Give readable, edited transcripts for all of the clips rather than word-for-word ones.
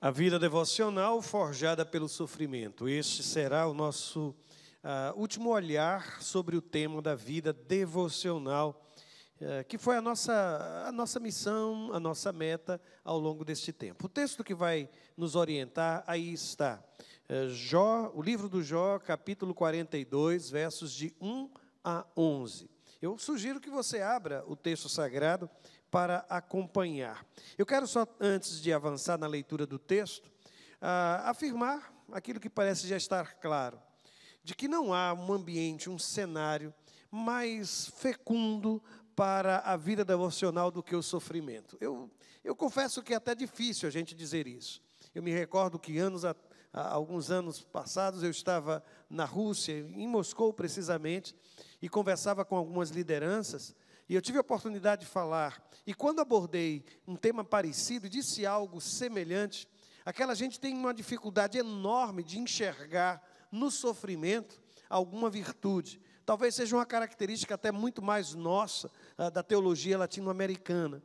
A vida devocional forjada pelo sofrimento. Este será o nosso último olhar sobre o tema da vida devocional, que foi a nossa missão, a nossa meta ao longo deste tempo. O texto que vai nos orientar, aí está. O livro do Jó, capítulo 42, versos de 1 a 11. Eu sugiro que você abra o texto sagrado para acompanhar. Eu quero só, antes de avançar na leitura do texto, afirmar aquilo que parece já estar claro, de que não há um ambiente, um cenário mais fecundo para a vida devocional do que o sofrimento. Eu confesso que é até difícil a gente dizer isso. Eu me recordo que alguns anos passados eu estava na Rússia, em Moscou precisamente, e conversava com algumas lideranças, e eu tive a oportunidade de falar, e quando abordei um tema parecido, disse algo semelhante, aquela gente tem uma dificuldade enorme de enxergar no sofrimento alguma virtude. Talvez seja uma característica até muito mais nossa, da teologia latino-americana.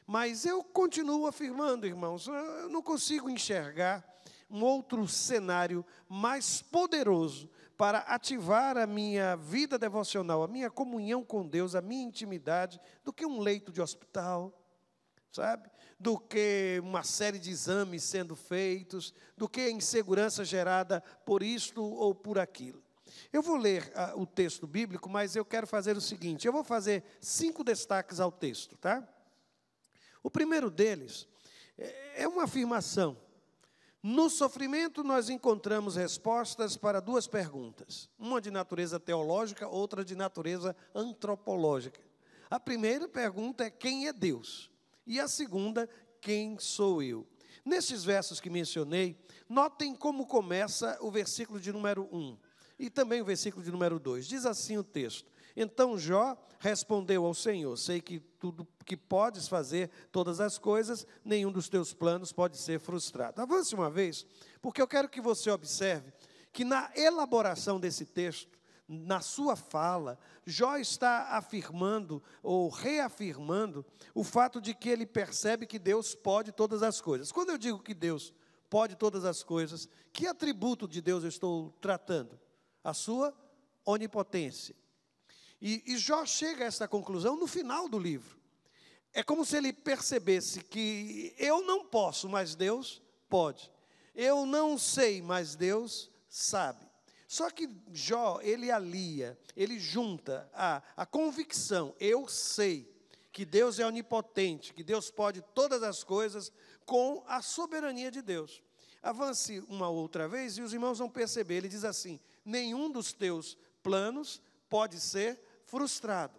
Mas eu continuo afirmando, irmãos, eu não consigo enxergar um outro cenário mais poderoso para ativar a minha vida devocional, a minha comunhão com Deus, a minha intimidade, do que um leito de hospital, sabe? Do que uma série de exames sendo feitos, do que a insegurança gerada por isto ou por aquilo. Eu vou ler o texto bíblico, mas eu quero fazer o seguinte, eu vou fazer 5 destaques ao texto, tá? O primeiro deles é uma afirmação. No sofrimento, nós encontramos respostas para 2 perguntas. Uma de natureza teológica, outra de natureza antropológica. A primeira pergunta é: quem é Deus? E a segunda, quem sou eu? Nesses versos que mencionei, notem como começa o versículo de número 1. E também o versículo de número 2. Diz assim o texto: então Jó respondeu ao Senhor: sei que tudo que podes fazer, todas as coisas, nenhum dos teus planos pode ser frustrado. Avance uma vez, porque eu quero que você observe que na elaboração desse texto, na sua fala, Jó está afirmando ou reafirmando o fato de que ele percebe que Deus pode todas as coisas. Quando eu digo que Deus pode todas as coisas, que atributo de Deus eu estou tratando? A sua onipotência. E Jó chega a essa conclusão no final do livro. É como se ele percebesse que eu não posso, mas Deus pode. Eu não sei, mas Deus sabe. Só que Jó, ele alia, ele junta a convicção, eu sei que Deus é onipotente, que Deus pode todas as coisas, com a soberania de Deus. Avance uma outra vez e os irmãos vão perceber, ele diz assim: nenhum dos teus planos pode ser frustrado.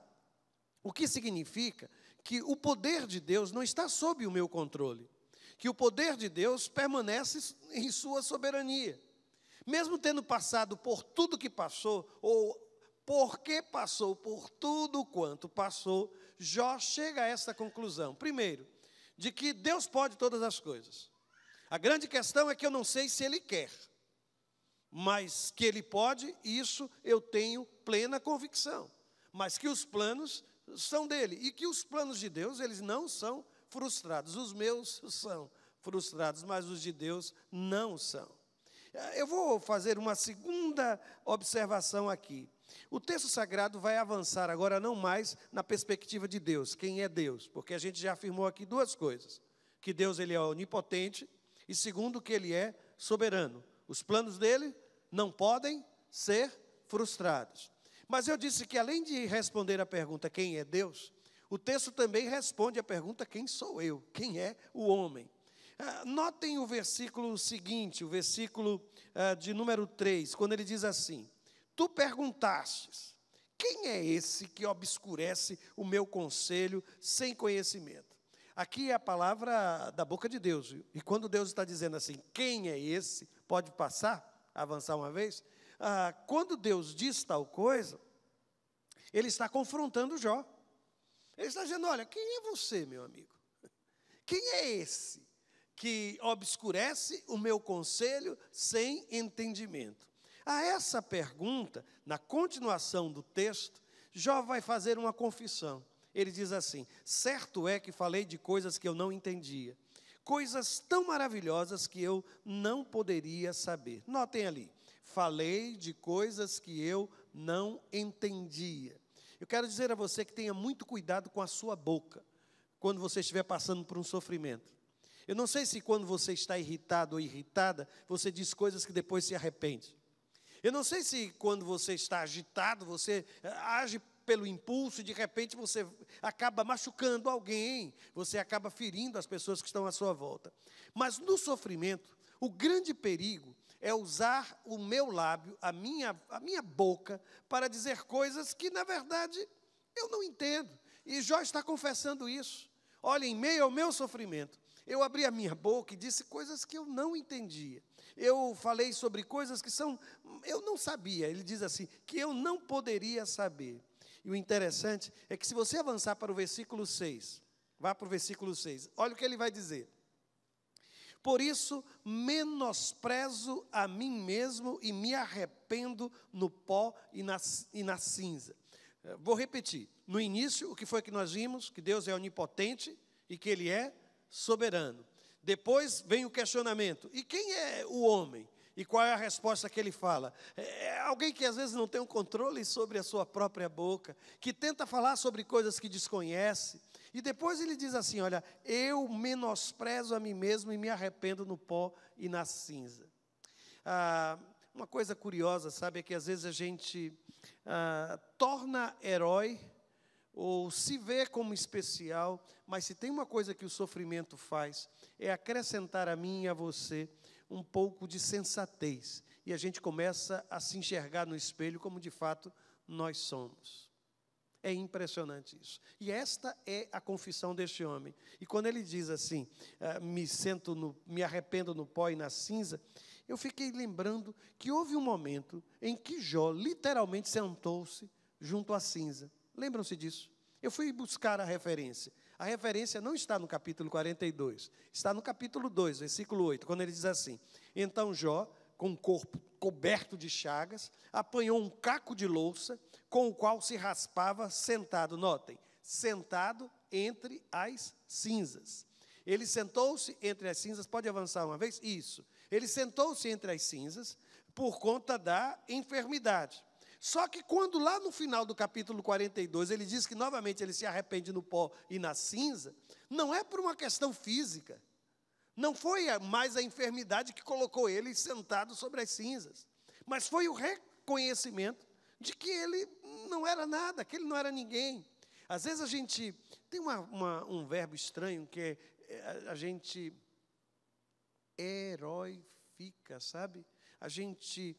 O que significa que o poder de Deus não está sob o meu controle, que o poder de Deus permanece em sua soberania. Mesmo tendo passado por tudo que passou, ou porque passou por tudo quanto passou, Jó chega a essa conclusão. Primeiro, de que Deus pode todas as coisas. A grande questão é que eu não sei se Ele quer, mas que Ele pode, isso eu tenho plena convicção. Mas que os planos são dele, e que os planos de Deus, eles não são frustrados. Os meus são frustrados, mas os de Deus não são. Eu vou fazer uma segunda observação aqui. O texto sagrado vai avançar agora não mais na perspectiva de Deus, quem é Deus, porque a gente já afirmou aqui 2 coisas, que Deus ele é onipotente, e segundo, que ele é soberano. Os planos dele não podem ser frustrados. Mas eu disse que além de responder a pergunta quem é Deus, o texto também responde a pergunta quem sou eu, quem é o homem. Notem o versículo seguinte, o versículo de número 3, quando ele diz assim: tu perguntastes, quem é esse que obscurece o meu conselho sem conhecimento? Aqui é a palavra da boca de Deus, e quando Deus está dizendo assim, quem é esse? Pode passar, avançar uma vez? Quando Deus diz tal coisa, Ele está confrontando Jó. Ele está dizendo, olha, quem é você, meu amigo? Quem é esse que obscurece o meu conselho sem entendimento? A essa pergunta, na continuação do texto, Jó vai fazer uma confissão. Ele diz assim: certo é que falei de coisas que eu não entendia, coisas tão maravilhosas que eu não poderia saber. Notem ali, falei de coisas que eu não entendia. Eu quero dizer a você que tenha muito cuidado com a sua boca, quando você estiver passando por um sofrimento. Eu não sei se quando você está irritado ou irritada, você diz coisas que depois se arrepende. Eu não sei se quando você está agitado, você age pelo impulso e de repente você acaba machucando alguém, você acaba ferindo as pessoas que estão à sua volta. Mas no sofrimento, o grande perigo é usar o meu lábio, a minha boca, para dizer coisas que, na verdade, eu não entendo. E Jó está confessando isso. Olha, em meio ao meu sofrimento, eu abri a minha boca e disse coisas que eu não entendia. Eu falei sobre coisas que eu não sabia. Ele diz assim, que eu não poderia saber. E o interessante é que se você avançar para o versículo 6, vá para o versículo 6, olha o que ele vai dizer. Por isso, menosprezo a mim mesmo e me arrependo no pó e na cinza. Vou repetir. No início, o que foi que nós vimos? Que Deus é onipotente e que Ele é soberano. Depois vem o questionamento. E quem é o homem? E qual é a resposta que ele fala? É alguém que às vezes não tem um controle sobre a sua própria boca, que tenta falar sobre coisas que desconhece. E depois ele diz assim, olha, eu menosprezo a mim mesmo e me arrependo no pó e na cinza. Uma coisa curiosa, sabe, é que às vezes a gente torna herói ou se vê como especial, mas se tem uma coisa que o sofrimento faz, é acrescentar a mim e a você um pouco de sensatez. E a gente começa a se enxergar no espelho como de fato nós somos. É impressionante isso. E esta é a confissão deste homem. E quando ele diz assim, me arrependo no pó e na cinza, eu fiquei lembrando que houve um momento em que Jó literalmente sentou-se junto à cinza. Lembram-se disso? Eu fui buscar a referência. A referência não está no capítulo 42, está no capítulo 2, versículo 8, quando ele diz assim, então Jó, com o corpo coberto de chagas, apanhou um caco de louça, com o qual se raspava sentado, notem, sentado entre as cinzas. Ele sentou-se entre as cinzas, pode avançar uma vez? Isso. Ele sentou-se entre as cinzas por conta da enfermidade. Só que quando lá no final do capítulo 42, ele diz que novamente ele se arrepende no pó e na cinza, não é por uma questão física. Não foi mais a enfermidade que colocou ele sentado sobre as cinzas, mas foi o reconhecimento de que ele não era nada, que ele não era ninguém. Às vezes a gente tem um verbo estranho que a gente heróifica, sabe? A gente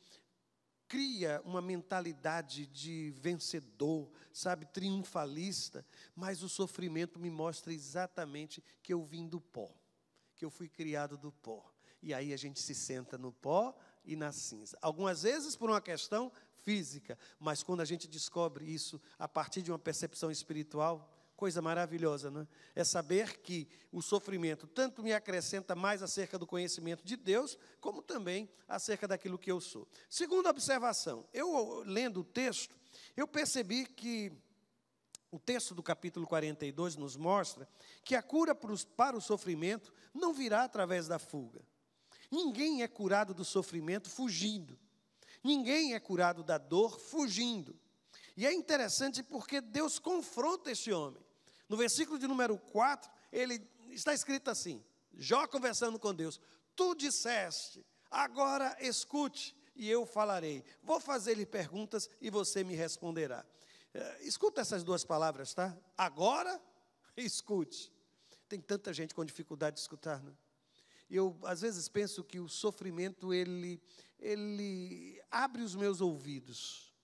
cria uma mentalidade de vencedor, sabe, triunfalista, mas o sofrimento me mostra exatamente que eu vim do pó, que eu fui criado do pó. E aí a gente se senta no pó e na cinza. Algumas vezes por uma questão física, mas quando a gente descobre isso a partir de uma percepção espiritual, coisa maravilhosa, não é? É saber que o sofrimento tanto me acrescenta mais acerca do conhecimento de Deus, como também acerca daquilo que eu sou. Segunda observação, eu lendo o texto, eu percebi que o texto do capítulo 42 nos mostra que a cura para o sofrimento não virá através da fuga. Ninguém é curado do sofrimento fugindo. Ninguém é curado da dor fugindo. E é interessante porque Deus confronta esse homem. No versículo de número 4, ele está escrito assim, Jó conversando com Deus, tu disseste, agora escute e eu falarei. Vou fazer-lhe perguntas e você me responderá. Escuta essas duas palavras, tá? Agora, escute. Tem tanta gente com dificuldade de escutar, não? Eu, às vezes, penso que o sofrimento, ele abre os meus ouvidos.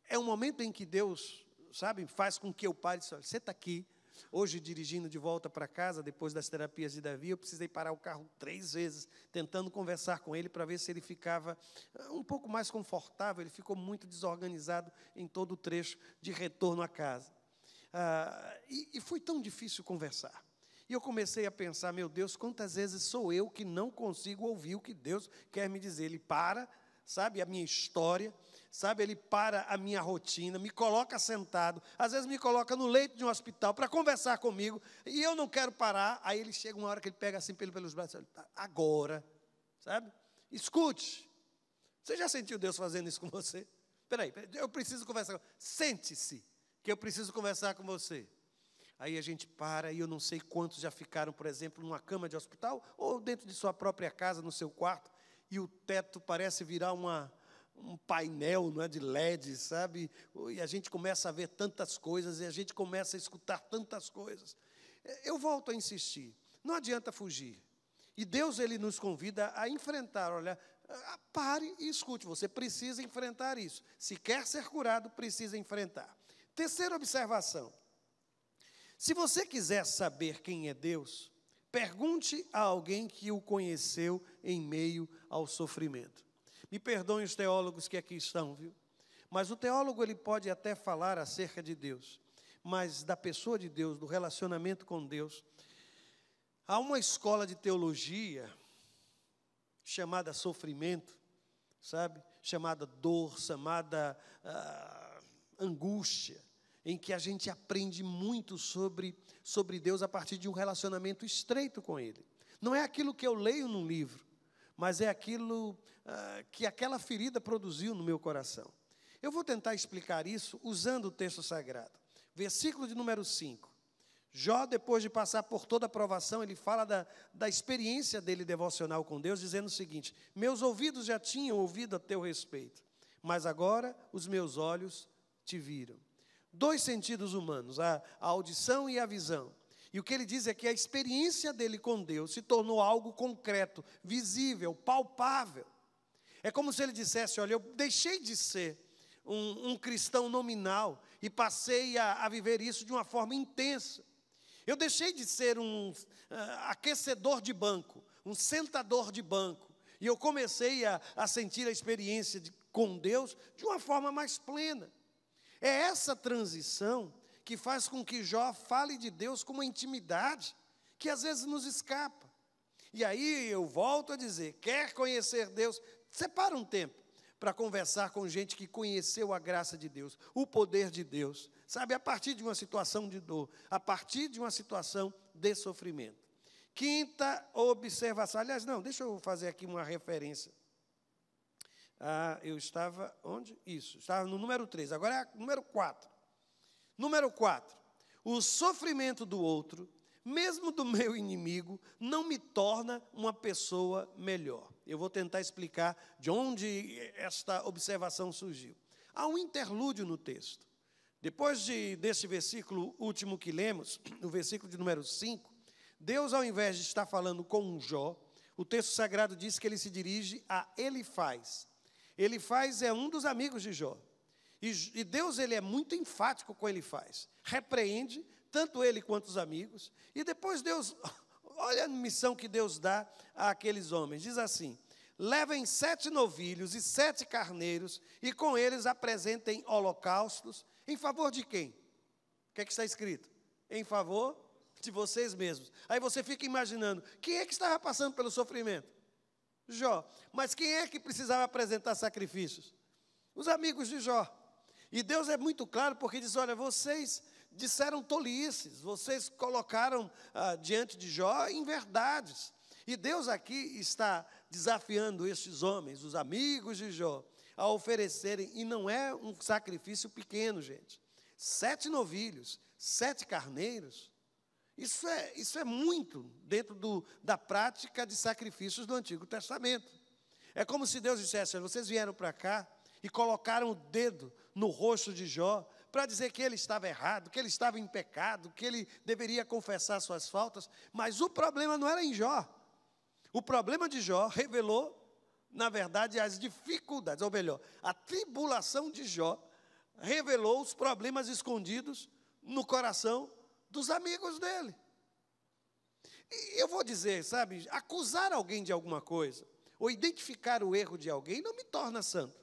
É um momento em que Deus, sabe, faz com que eu pare e diga, olha, você está aqui, hoje dirigindo de volta para casa, depois das terapias de Davi, eu precisei parar o carro 3 vezes, tentando conversar com ele para ver se ele ficava um pouco mais confortável. Ele ficou muito desorganizado em todo o trecho de retorno à casa. E foi tão difícil conversar. E eu comecei a pensar, meu Deus, quantas vezes sou eu que não consigo ouvir o que Deus quer me dizer. Ele para, sabe, a minha história, sabe? Ele para a minha rotina, me coloca sentado, às vezes me coloca no leito de um hospital para conversar comigo, e eu não quero parar. Aí ele chega uma hora que ele pega assim pelos braços, ele, agora, sabe? Escute. Você já sentiu Deus fazendo isso com você? Peraí, eu preciso conversar. Sente-se, que eu preciso conversar com você. Aí a gente para, e eu não sei quantos já ficaram, por exemplo, numa cama de hospital, ou dentro de sua própria casa, no seu quarto, e o teto parece virar um painel, não é, de LED, sabe? E a gente começa a ver tantas coisas, e a gente começa a escutar tantas coisas. Eu volto a insistir, não adianta fugir. E Deus, Ele nos convida a enfrentar, olha, pare e escute, você precisa enfrentar isso. Se quer ser curado, precisa enfrentar. Terceira observação. Se você quiser saber quem é Deus, pergunte a alguém que o conheceu em meio ao sofrimento. Me perdoem os teólogos que aqui estão, viu? Mas o teólogo, ele pode até falar acerca de Deus, mas da pessoa de Deus, do relacionamento com Deus. Há uma escola de teologia chamada sofrimento, sabe? Chamada dor, chamada angústia, em que a gente aprende muito sobre Deus a partir de um relacionamento estreito com Ele. Não é aquilo que eu leio num livro, mas é aquilo que aquela ferida produziu no meu coração. Eu vou tentar explicar isso usando o texto sagrado. Versículo de número 5. Jó, depois de passar por toda a provação, ele fala da experiência dele devocional com Deus, dizendo o seguinte: meus ouvidos já tinham ouvido a teu respeito, mas agora os meus olhos te viram. Dois sentidos humanos, a audição e a visão. E o que ele diz é que a experiência dele com Deus se tornou algo concreto, visível, palpável. É como se ele dissesse: olha, eu deixei de ser um cristão nominal e passei a viver isso de uma forma intensa. Eu deixei de ser um aquecedor de banco, um sentador de banco, e eu comecei a sentir a experiência com Deus de uma forma mais plena. É essa transição que faz com que Jó fale de Deus com uma intimidade que às vezes nos escapa. E aí eu volto a dizer, quer conhecer Deus, separa um tempo para conversar com gente que conheceu a graça de Deus, o poder de Deus, sabe, a partir de uma situação de dor, a partir de uma situação de sofrimento. Quinta observação, aliás, não, deixa eu fazer aqui uma referência. Eu estava, onde? Isso, estava no número 3, agora é número 4. Número 4, o sofrimento do outro, mesmo do meu inimigo, não me torna uma pessoa melhor. Eu vou tentar explicar de onde esta observação surgiu. Há um interlúdio no texto. Depois deste versículo último que lemos, o versículo de número 5, Deus, ao invés de estar falando com Jó, o texto sagrado diz que ele se dirige a Elifaz. Elifaz é um dos amigos de Jó. E Deus, ele é muito enfático com Elifaz. Repreende tanto ele quanto os amigos. E depois Deus, olha a missão que Deus dá àqueles homens. Diz assim: levem 7 novilhos e 7 carneiros, e com eles apresentem holocaustos. Em favor de quem? O que é que está escrito? Em favor de vocês mesmos. Aí você fica imaginando, quem é que estava passando pelo sofrimento? Jó. Mas quem é que precisava apresentar sacrifícios? Os amigos de Jó. E Deus é muito claro, porque diz, olha, vocês disseram tolices, vocês colocaram diante de Jó inverdades. E Deus aqui está desafiando estes homens, os amigos de Jó, a oferecerem, e não é um sacrifício pequeno, gente. 7 novilhos, 7 carneiros, isso é muito dentro da prática de sacrifícios do Antigo Testamento. É como se Deus dissesse, vocês vieram para cá e colocaram o dedo no rosto de Jó para dizer que ele estava errado, que ele estava em pecado, que ele deveria confessar suas faltas, mas o problema não era em Jó. O problema de Jó revelou, na verdade, as dificuldades, ou melhor, a tribulação de Jó revelou os problemas escondidos no coração dos amigos dele. E eu vou dizer, sabe, acusar alguém de alguma coisa, ou identificar o erro de alguém, não me torna santo.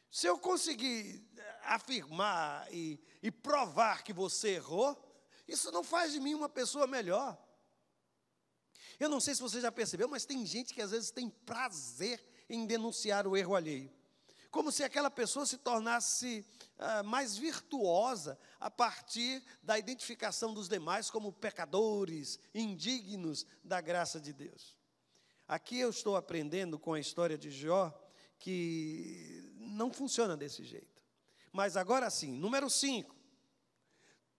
Se eu conseguir afirmar e provar que você errou, isso não faz de mim uma pessoa melhor. Eu não sei se você já percebeu, mas tem gente que às vezes tem prazer em denunciar o erro alheio. como se aquela pessoa se tornasse mais virtuosa a partir da identificação dos demais como pecadores, indignos da graça de Deus. Aqui eu estou aprendendo com a história de Jó que não funciona desse jeito. Mas agora sim, número 5.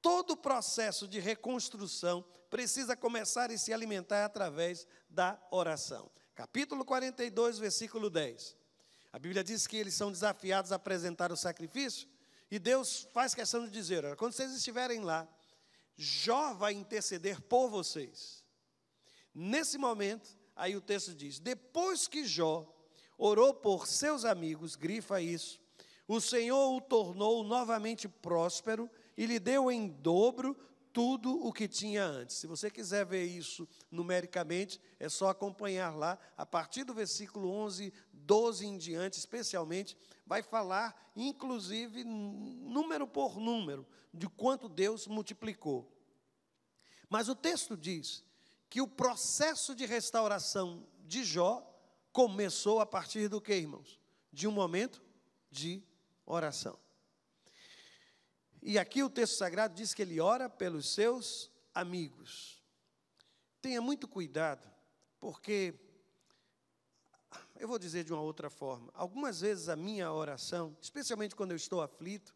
Todo o processo de reconstrução precisa começar e se alimentar através da oração. Capítulo 42, versículo 10. A Bíblia diz que eles são desafiados a apresentar o sacrifício, e Deus faz questão de dizer, olha, quando vocês estiverem lá, Jó vai interceder por vocês. Nesse momento, aí o texto diz, depois que Jó orou por seus amigos, grifa isso, o Senhor o tornou novamente próspero e lhe deu em dobro tudo o que tinha antes. Se você quiser ver isso numericamente, é só acompanhar lá, a partir do versículo 11, 12 em diante, especialmente, vai falar, inclusive, número por número, de quanto Deus multiplicou. Mas o texto diz que o processo de restauração de Jó começou a partir do quê, irmãos? De um momento de oração. E aqui o texto sagrado diz que ele ora pelos seus amigos. Tenha muito cuidado, porque, eu vou dizer de uma outra forma, algumas vezes a minha oração, especialmente quando eu estou aflito,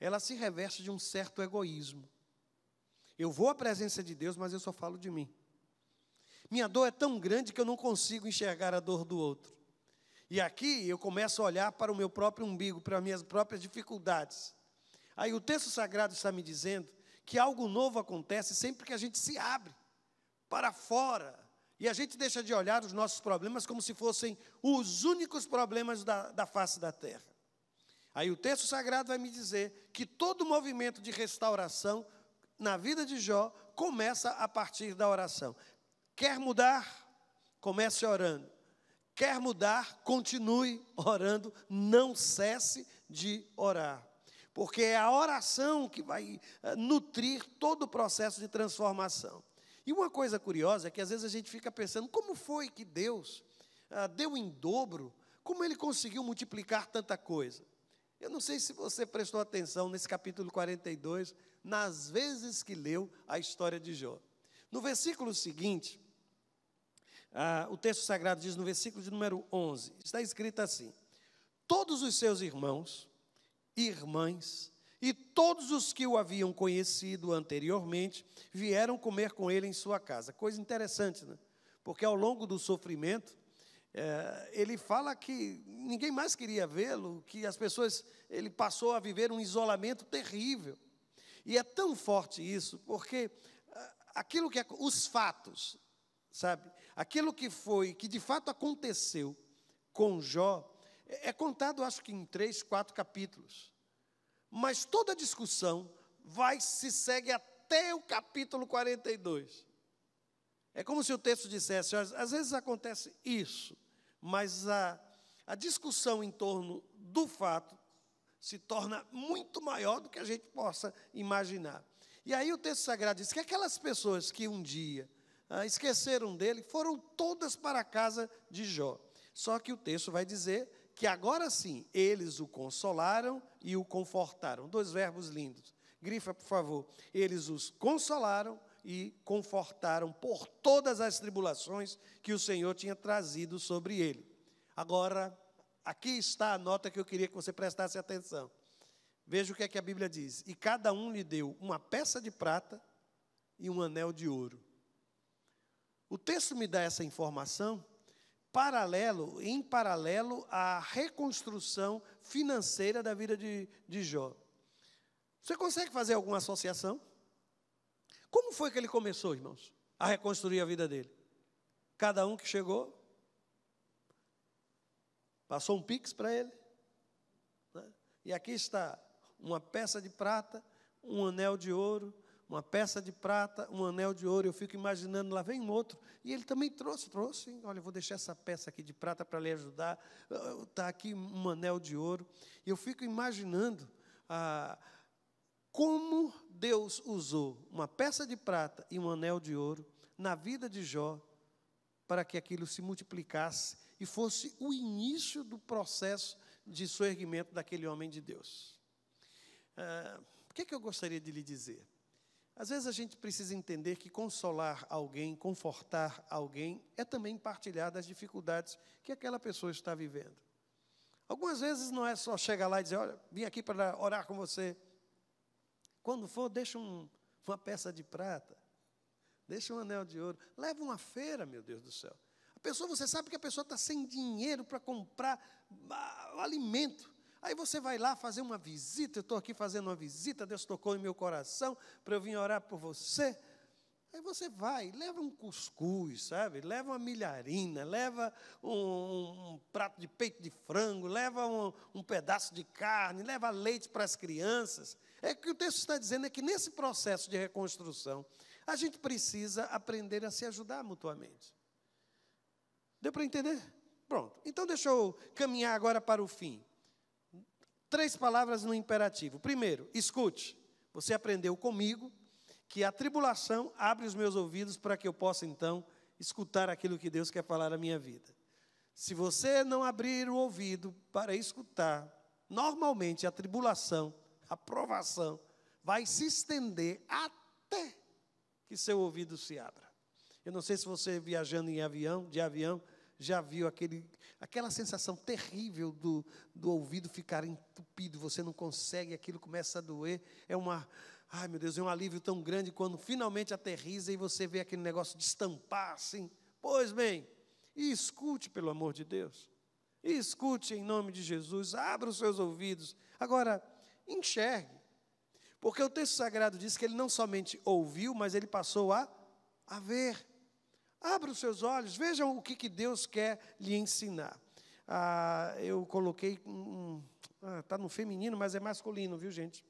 ela se reveste de um certo egoísmo. Eu vou à presença de Deus, mas eu só falo de mim. Minha dor é tão grande que eu não consigo enxergar a dor do outro. E aqui eu começo a olhar para o meu próprio umbigo, para as minhas próprias dificuldades. Aí o texto sagrado está me dizendo que algo novo acontece sempre que a gente se abre para fora. E a gente deixa de olhar os nossos problemas como se fossem os únicos problemas da face da terra. Aí o texto sagrado vai me dizer que todo movimento de restauração na vida de Jó começa a partir da oração. Quer mudar? Comece orando. Quer mudar? Continue orando. Não cesse de orar. Porque é a oração que vai nutrir todo o processo de transformação. E uma coisa curiosa é que às vezes a gente fica pensando, como foi que Deus deu em dobro, como Ele conseguiu multiplicar tanta coisa? Eu não sei se você prestou atenção nesse capítulo 42, nas vezes que leu a história de Jó. No versículo seguinte, o texto sagrado diz no versículo de número 11, está escrito assim, todos os seus irmãos, irmãs, e todos os que o haviam conhecido anteriormente, vieram comer com ele em sua casa. Coisa interessante, né? Porque ao longo do sofrimento, ele fala que ninguém mais queria vê-lo, que as pessoas, ele passou a viver um isolamento terrível. E é tão forte isso, porque aquilo que os fatos, sabe? Aquilo que de fato aconteceu com Jó, é contado, acho que em 3, 4 capítulos. Mas toda a discussão se segue até o capítulo 42. É como se o texto dissesse, às vezes acontece isso, mas a discussão em torno do fato se torna muito maior do que a gente possa imaginar. E aí o texto sagrado diz que aquelas pessoas que um dia esqueceram dele, foram todas para a casa de Jó. Só que o texto vai dizer que agora sim, eles o consolaram e o confortaram. 2 verbos lindos. Grifa, por favor. Eles os consolaram e confortaram por todas as tribulações que o Senhor tinha trazido sobre ele. Agora, aqui está a nota que eu queria que você prestasse atenção. Veja o que é que a Bíblia diz. E cada um lhe deu uma peça de prata e um anel de ouro. O texto me dá essa informação em paralelo à reconstrução financeira da vida de Jó. Você consegue fazer alguma associação? Como foi que ele começou, irmãos, a reconstruir a vida dele? Cada um que chegou, passou um pix para ele, né? E aqui está uma peça de prata, um anel de ouro, uma peça de prata, um anel de ouro. Eu fico imaginando, lá vem um outro, e ele também trouxe, olha, eu vou deixar essa peça aqui de prata para lhe ajudar, está aqui um anel de ouro. E eu fico imaginando como Deus usou uma peça de prata e um anel de ouro na vida de Jó, para que aquilo se multiplicasse e fosse o início do processo de soerguimento daquele homem de Deus. O que eu gostaria de lhe dizer? Às vezes a gente precisa entender que consolar alguém, confortar alguém, é também partilhar das dificuldades que aquela pessoa está vivendo. Algumas vezes não é só chegar lá e dizer, olha, vim aqui para orar com você. Quando for, deixa uma peça de prata, deixa um anel de ouro, leva uma feira, meu Deus do céu. A pessoa, você sabe que a pessoa está sem dinheiro para comprar o alimento. Aí você vai lá fazer uma visita, eu estou aqui fazendo uma visita, Deus tocou em meu coração para eu vir orar por você. Aí você vai, leva um cuscuz, sabe? Leva uma milharina, leva um prato de peito de frango, leva um pedaço de carne, leva leite para as crianças. É que o texto está dizendo é que nesse processo de reconstrução, a gente precisa aprender a se ajudar mutuamente. Deu para entender? Pronto. Então deixa eu caminhar agora para o fim. 3 palavras no imperativo. Primeiro, escute. Você aprendeu comigo que a tribulação abre os meus ouvidos para que eu possa, então, escutar aquilo que Deus quer falar na minha vida. Se você não abrir o ouvido para escutar, normalmente a tribulação, a provação, vai se estender até que seu ouvido se abra. Eu não sei se você, viajando de avião, já viu aquela sensação terrível do ouvido ficar entupido, você não consegue, aquilo começa a doer, ai meu Deus, é um alívio tão grande quando finalmente aterriza e você vê aquele negócio de estampar assim. Pois bem, e escute pelo amor de Deus, e escute em nome de Jesus, abra os seus ouvidos, agora enxergue, porque o texto sagrado diz que ele não somente ouviu, mas ele passou a ver. Abra os seus olhos, vejam o que Deus quer lhe ensinar. Eu coloquei, está no feminino, mas é masculino, viu, gente?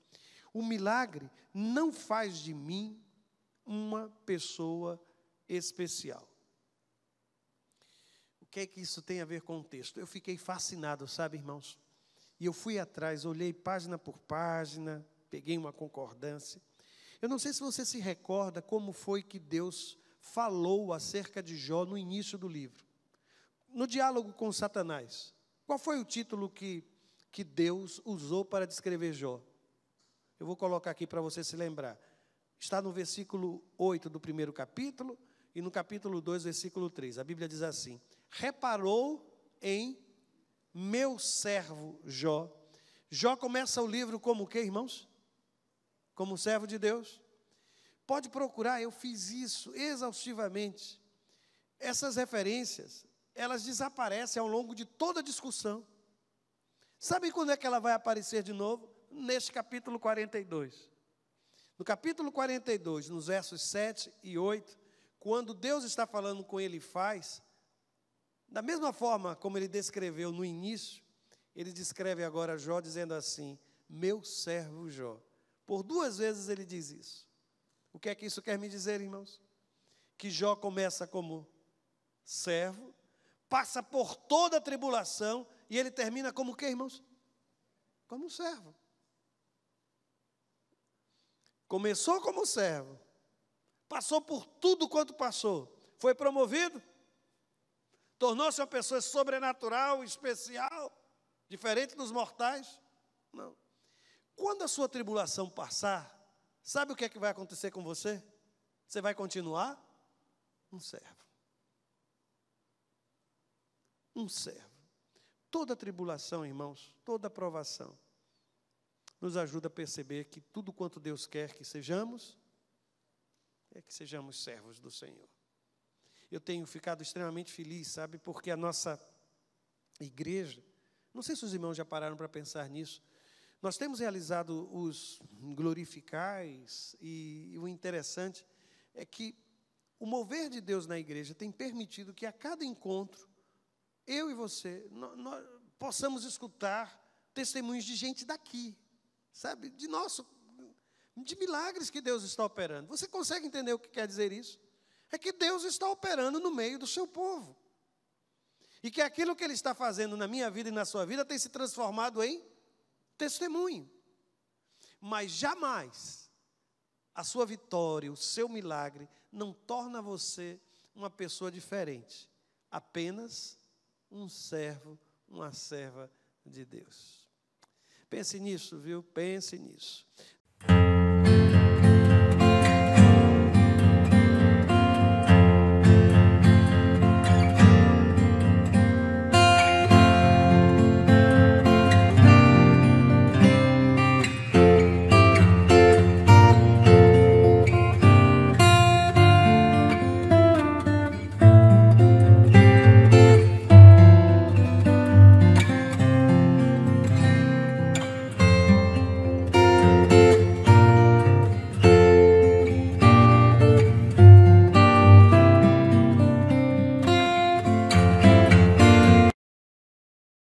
O milagre não faz de mim uma pessoa especial. O que é que isso tem a ver com o texto? Eu fiquei fascinado, sabe, irmãos? E eu fui atrás, olhei página por página, peguei uma concordância. Eu não sei se você se recorda como foi que Deus falou acerca de Jó no início do livro. No diálogo com Satanás, qual foi o título que Deus usou para descrever Jó? Eu vou colocar aqui para você se lembrar. Está no versículo 8 do primeiro capítulo e no capítulo 2, versículo 3. A Bíblia diz assim: reparou em meu servo Jó. Jó começa o livro como o quê, irmãos? Como servo de Deus. Pode procurar, eu fiz isso exaustivamente. Essas referências, elas desaparecem ao longo de toda a discussão. Sabe quando é que ela vai aparecer de novo? Neste capítulo 42. No capítulo 42, nos versos 7 e 8, quando Deus está falando com Elifaz, da mesma forma como ele descreveu no início, ele descreve agora Jó dizendo assim: meu servo Jó. Por 2 vezes ele diz isso. O que é que isso quer me dizer, irmãos? Que Jó começa como servo, passa por toda a tribulação e ele termina como o quê, irmãos? Como servo. Começou como servo, passou por tudo quanto passou, foi promovido, tornou-se uma pessoa sobrenatural, especial, diferente dos mortais? Não. Quando a sua tribulação passar, sabe o que é que vai acontecer com você? Você vai continuar um servo. Um servo. Toda tribulação, irmãos, toda provação, nos ajuda a perceber que tudo quanto Deus quer que sejamos, é que sejamos servos do Senhor. Eu tenho ficado extremamente feliz, sabe, porque a nossa igreja, não sei se os irmãos já pararam para pensar nisso, nós temos realizado os glorificais e o interessante é que o mover de Deus na igreja tem permitido que a cada encontro, eu e você, nós possamos escutar testemunhos de gente daqui, sabe, de milagres que Deus está operando. Você consegue entender o que quer dizer isso? É que Deus está operando no meio do seu povo. E que aquilo que Ele está fazendo na minha vida e na sua vida tem se transformado em testemunho. Mas jamais a sua vitória, o seu milagre, não torna você uma pessoa diferente. Apenas um servo, uma serva de Deus. Pense nisso, viu? Pense nisso.